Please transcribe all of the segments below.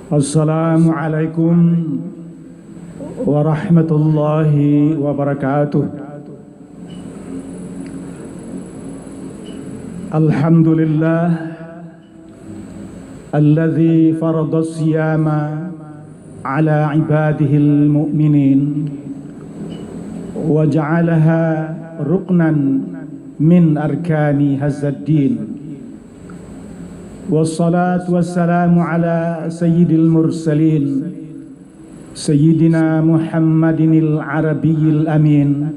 Assalamualaikum warahmatullahi wabarakatuh. Alhamdulillah alladzi farada siyama ala ibadihil mu'minin wa ja'alaha ruknan min arkani hadzal din. Wassalatu wassalamu ala sayyidil mursalin sayyidina Muhammadinil arabiyyil amin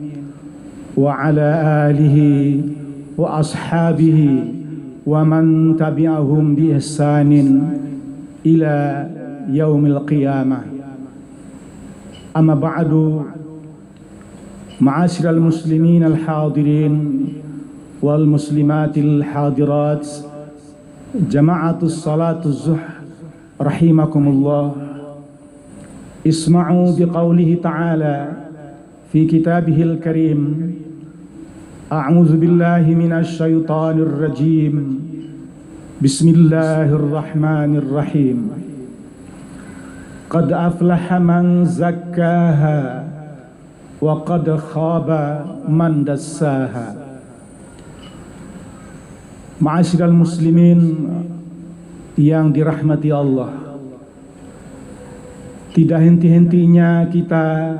wa ala alihi wa ashabihi wa man tabi'ahum bi ihsanin ila yaumil qiyamah. Amma ba'du, ma'asyiral muslimin al hadirin wal muslimatil hadirat, jama'atus salatus zuh rahimakumullah. Isma'u biqaulihi ta'ala fi kitabihil karim, a'udzu billahi minasy syaithanir rajim. Bismillahirrahmanirrahim. Qad aflaha man zakkaha wa qad khaba man dassaha. Ma'asyiral muslimin yang dirahmati Allah, tidak henti-hentinya kita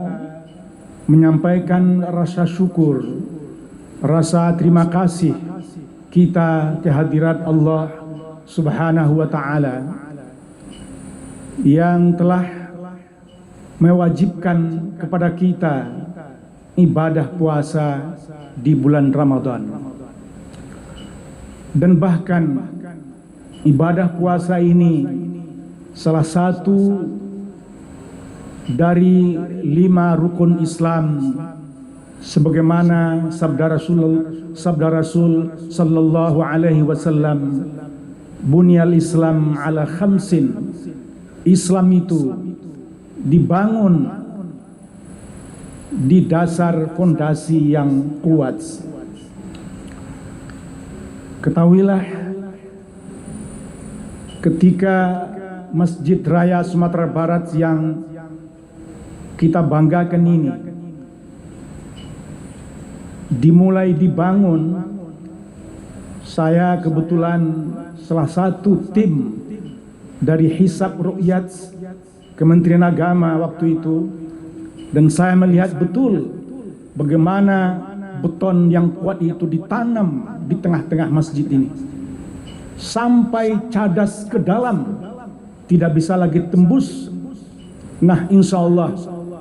menyampaikan rasa syukur, rasa terima kasih kita kehadirat Allah Subhanahu wa ta'ala yang telah mewajibkan kepada kita ibadah puasa di bulan Ramadan. Dan bahkan ibadah puasa ini salah satu dari 5 rukun Islam, sebagaimana sabda Rasul sallallahu alaihi wasallam, bunyal Islam ala khamsin. Islam itu dibangun di dasar fondasi yang kuat. Ketahuilah, ketika Masjid Raya Sumatera Barat yang kita banggakan ini dimulai dibangun, saya kebetulan salah satu tim dari Hisab Ru'yat Kementerian Agama waktu itu, dan saya melihat betul bagaimana beton yang kuat itu ditanam di tengah-tengah masjid ini sampai cadas ke dalam, tidak bisa lagi tembus. Nah, insya Allah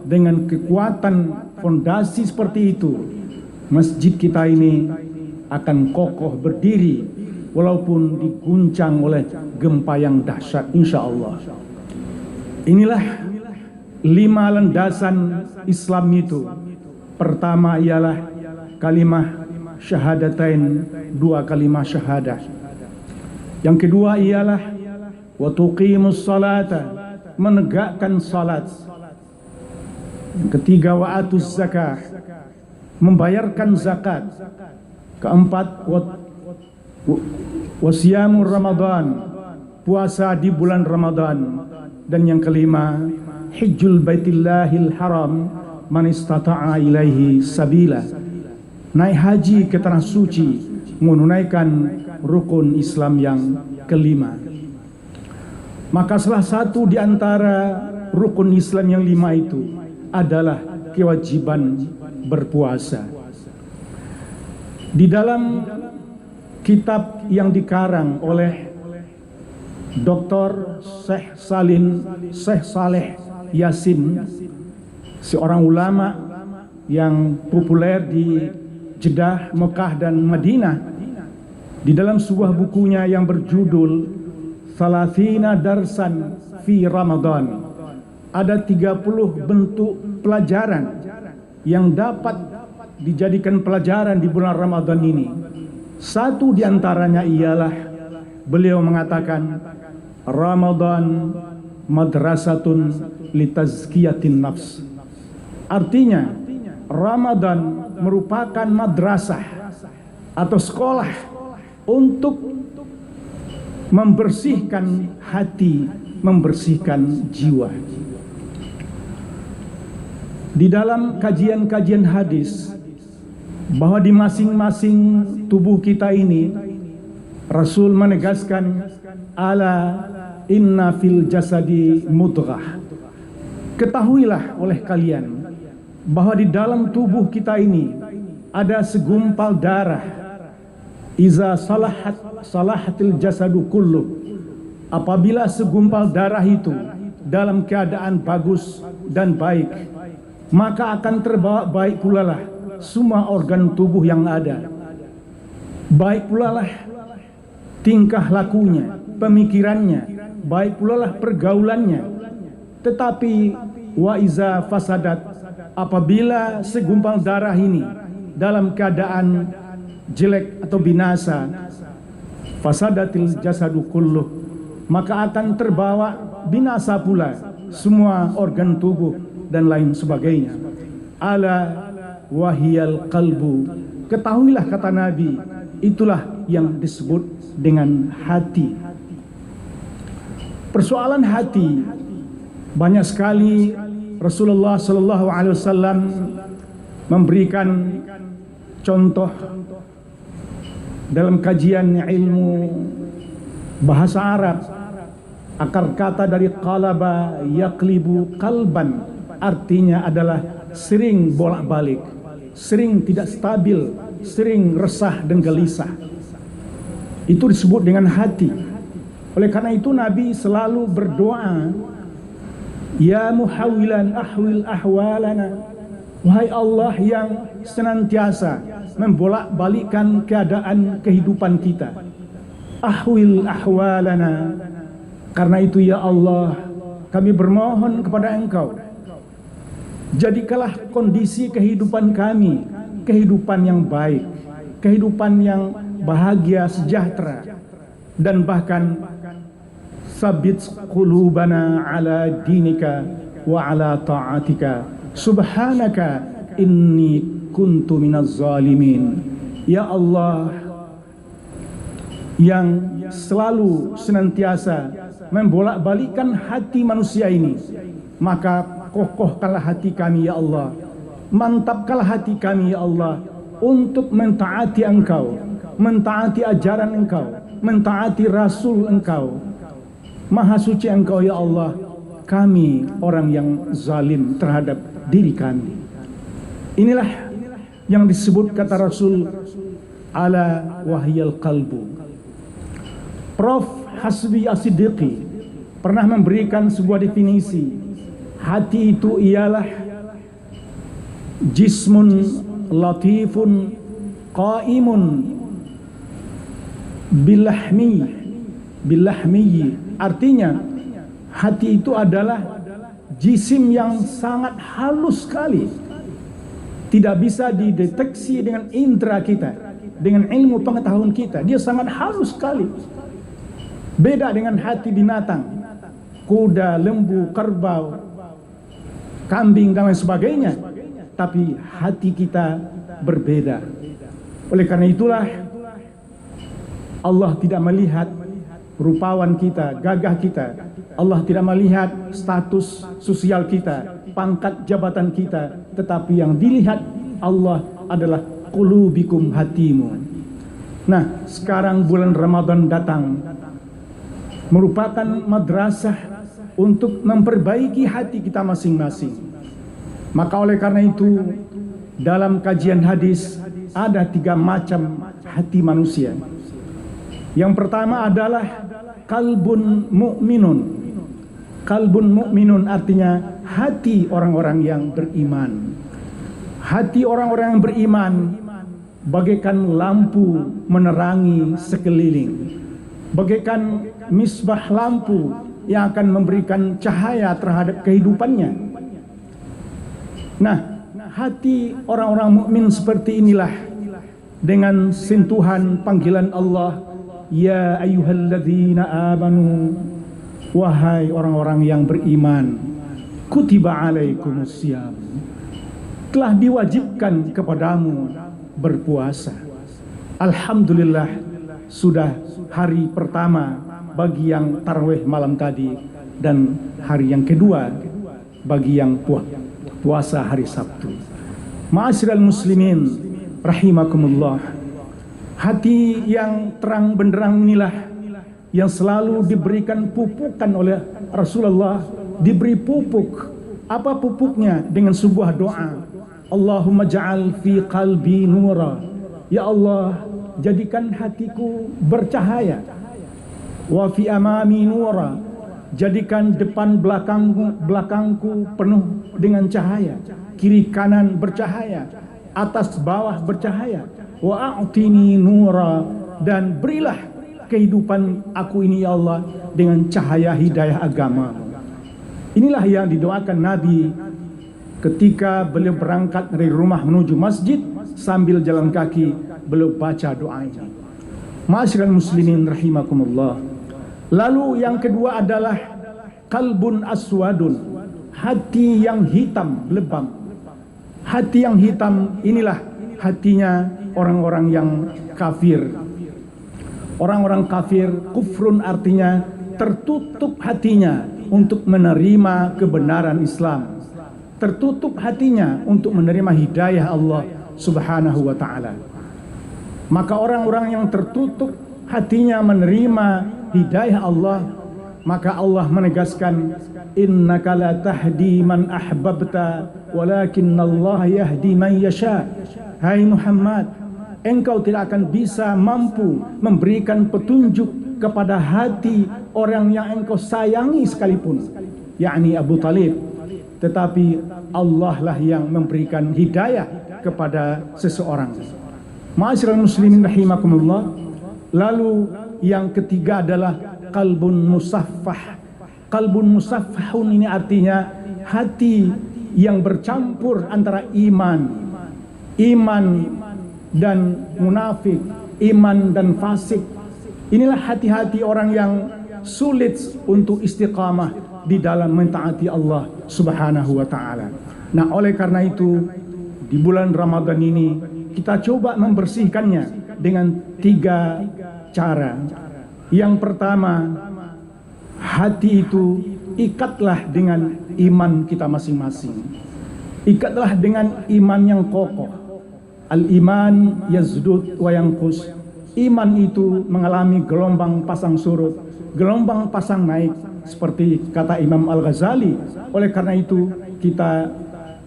dengan kekuatan fondasi seperti itu, masjid kita ini akan kokoh berdiri walaupun diguncang oleh gempa yang dahsyat, insya Allah. Inilah 5 landasan Islam itu. Pertama ialah kalimah syahadatain, 2 kalimah syahadah. Yang kedua ialah wa tuqimus salata, menegakkan salat. Yang ketiga wa atuz zakah, membayarkan zakat. Keempat wa siyamur ramadan, puasa di bulan Ramadan. Dan yang kelima hijjul baitillahil haram man istata'a ilaihi sabila, naik haji ke tanah suci, menunaikan rukun Islam yang kelima. Maka salah satu di antara rukun Islam yang 5 itu adalah kewajiban berpuasa. Di dalam kitab yang dikarang oleh Dr. Syekh Saleh Yasin, seorang ulama yang populer di Jeddah, Mekah dan Madinah, di dalam sebuah bukunya yang berjudul Thalathina Darsan fi Ramadan, ada 30 bentuk pelajaran yang dapat dijadikan pelajaran di bulan Ramadan ini. Satu di antaranya ialah beliau mengatakan, Ramadan madrasatun litazkiyatin nafs. Artinya Ramadan merupakan madrasah atau sekolah untuk membersihkan hati membersihkan jiwa. Di dalam kajian-kajian hadis, bahwa di masing-masing tubuh kita ini, Rasul menegaskan, ala inna fil jasadi mudghah. Ketahuilah oleh kalian bahwa di dalam tubuh kita ini ada segumpal darah. Iza salahatil jasadu kullu. Apabila segumpal darah itu dalam keadaan bagus dan baik, maka akan terbawa baik pula lah semua organ tubuh yang ada. Baik pula lah tingkah lakunya, pemikirannya, baik pula lah pergaulannya. Tetapi wa iza fasadat, apabila segumpal darah ini dalam keadaan jelek atau binasa, fasadatil jasadu kulluh, maka akan terbawa binasa pula semua organ tubuh dan lain sebagainya. Ala wahiyal qalbu, ketahuilah kata Nabi, itulah yang disebut dengan hati. Persoalan hati banyak sekali. Rasulullah Sallallahu Alaihi Wasallam memberikan contoh dalam kajian ilmu bahasa Arab. Akar kata dari qalaba yaqlibu qalban, artinya adalah sering bolak-balik, sering tidak stabil, sering resah dan gelisah. Itu disebut dengan hati. Oleh karena itu Nabi selalu berdoa, ya muhawwilan ahwil ahwalana, wahai Allah yang senantiasa membolak-balikkan keadaan kehidupan kita, ahwil ahwalana. Karena itu ya Allah, kami bermohon kepada Engkau, jadikanlah kondisi kehidupan kami kehidupan yang baik, kehidupan yang bahagia, sejahtera, dan bahkan sabit qulubana ala dinika wa ala ta'atika subhanaka inni kuntu minaz zalimin. Ya Allah yang selalu senantiasa membolak-balikkan hati manusia ini, maka kokohkanlah hati kami ya Allah, mantapkanlah hati kami ya Allah untuk mentaati Engkau, mentaati ajaran Engkau, mentaati Rasul Engkau. Maha suci Engkau ya Allah, kami orang yang zalim terhadap diri kami. Inilah yang disebut kata Rasul, ala wahiyal qalbu. Prof. Hasbi As-Siddiqi pernah memberikan sebuah definisi. Hati itu ialah jismun latifun qaimun bilahmi. Artinya hati itu adalah jisim yang sangat halus sekali, tidak bisa dideteksi dengan indera kita, dengan ilmu pengetahuan kita. Dia sangat halus sekali. Beda dengan hati binatang, kuda, lembu, kerbau, kambing dan lain sebagainya. Tapi hati kita berbeda. Oleh karena itulah Allah tidak melihat rupawan kita, gagah kita. Allah tidak melihat status sosial kita, pangkat jabatan kita. Tetapi yang dilihat Allah adalah qulubikum, hatimu. Nah, sekarang bulan Ramadan datang, merupakan madrasah untuk memperbaiki hati kita masing-masing. Maka oleh karena itu, dalam kajian hadis ada 3 macam hati manusia. Yang pertama adalah kalbun mu'minun. Kalbun mu'minun artinya hati orang-orang yang beriman. Hati orang-orang yang beriman bagaikan lampu menerangi sekeliling, bagaikan misbah lampu yang akan memberikan cahaya terhadap kehidupannya. Nah, hati orang-orang mukmin seperti inilah, dengan sentuhan panggilan Allah, ya ayyuhalladzina amanu, wahai orang-orang yang beriman, kutiba alaikumusiyam, telah diwajibkan kepadamu berpuasa. Alhamdulillah, sudah hari pertama bagi yang tarawih malam tadi, dan hari yang kedua bagi yang puasa hari Sabtu. Ma'asyiral muslimin rahimakumullah, hati yang terang benderang inilah yang selalu diberikan pupukan oleh Rasulullah, diberi pupuk. Apa pupuknya? Dengan sebuah doa, Allahumma ja'al fi qalbi nura, ya Allah jadikan hatiku bercahaya, wa fi amami nura, jadikan depan belakangku penuh dengan cahaya, kiri kanan bercahaya, atas bawah bercahaya, wa a'tini nura, dan berilah kehidupan aku ini ya Allah dengan cahaya hidayah agama. Inilah yang didoakan Nabi ketika beliau berangkat dari rumah menuju masjid, sambil jalan kaki beliau baca doa ini. Ma'asyiral muslimin rahimakumullah. Lalu yang kedua adalah qalbun aswadun, hati yang hitam lebam. Hati yang hitam inilah hatinya orang-orang yang kafir. Orang-orang kafir, kufrun artinya tertutup hatinya untuk menerima kebenaran Islam, tertutup hatinya untuk menerima hidayah Allah Subhanahu wa ta'ala. Maka orang-orang yang tertutup hatinya menerima hidayah Allah, maka Allah menegaskan, innaka la tahdi man ahbabta walakinnallaha yahdi man yasha. Hai Muhammad, engkau tidak akan bisa mampu memberikan petunjuk kepada hati orang yang engkau sayangi sekalipun, yakni Abu Talib, tetapi Allah lah yang memberikan hidayah kepada seseorang. Ma'asyiral muslimin rahimakumullah. Lalu yang ketiga adalah qalbun musaffah. Qalbun musaffahun ini artinya hati yang bercampur antara iman dan munafik, iman dan fasik. Inilah hati-hati orang yang sulit untuk istiqamah di dalam mentaati Allah Subhanahu wa ta'ala. Nah, oleh karena itu di bulan Ramadan ini kita coba membersihkannya dengan 3 cara. Yang pertama, hati itu ikatlah dengan iman kita masing-masing. Ikatlah dengan iman yang kokoh. Al-iman yazdud wa yanqus. Iman itu mengalami gelombang pasang surut, gelombang pasang naik, seperti kata Imam Al-Ghazali. Oleh karena itu kita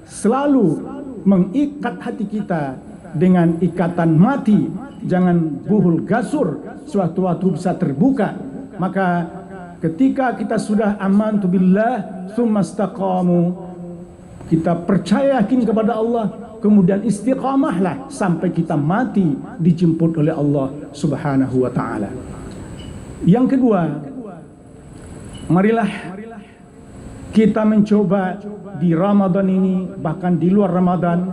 selalu mengikat hati kita dengan ikatan mati. Jangan buhul gasur, suatu-waktu bisa terbuka. Maka ketika kita sudah amantu billah tsumma istaqamu, kita percaya yakin kepada Allah, kemudian istiqamahlah sampai kita mati dijemput oleh Allah Subhanahu wa ta'ala. Yang kedua, marilah kita mencoba di Ramadan ini, bahkan di luar Ramadan,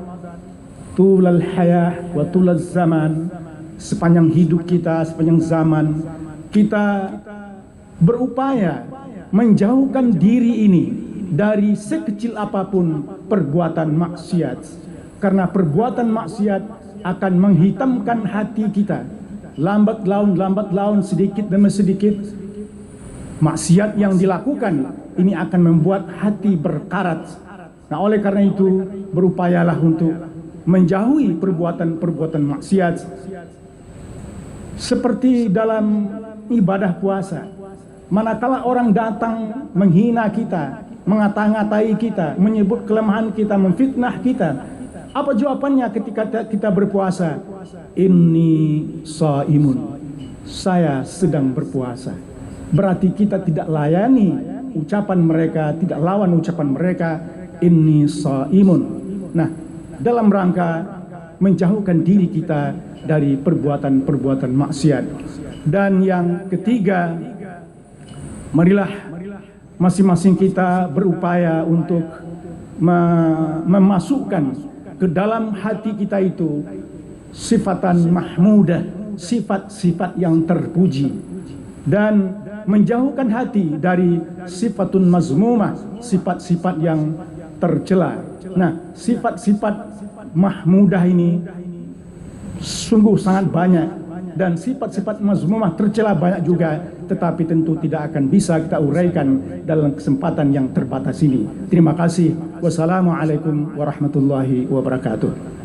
tulal hayah wa tulal zaman, sepanjang hidup kita, sepanjang zaman, kita berupaya menjauhkan diri ini dari sekecil apapun perbuatan maksiat. Karena perbuatan maksiat akan menghitamkan hati kita. Lambat laun, sedikit demi sedikit, maksiat yang dilakukan ini akan membuat hati berkarat. Nah, oleh karena itu berupayalah untuk menjauhi perbuatan-perbuatan maksiat. Seperti dalam ibadah puasa, manakala orang datang menghina kita, mengata-ngatai kita, menyebut kelemahan kita, memfitnah kita, apa jawabannya ketika kita berpuasa? Inni shaimun, saya sedang berpuasa. Berarti kita tidak layani ucapan mereka, tidak lawan ucapan mereka, inni shaimun. Nah, dalam rangka menjauhkan diri kita dari perbuatan-perbuatan maksiat. Dan yang ketiga, marilah masing-masing kita berupaya untuk memasukkan ke dalam hati kita itu sifatan mahmudah, sifat-sifat yang terpuji, dan menjauhkan hati dari sifatun mazmumah, sifat-sifat yang tercela. Nah, sifat-sifat mahmudah ini sungguh sangat banyak. dan sifat-sifat mazmumah tercela banyak juga, tetapi tentu tidak akan bisa kita uraikan dalam kesempatan yang terbatas ini. Terima kasih. Wassalamualaikum warahmatullahi wabarakatuh.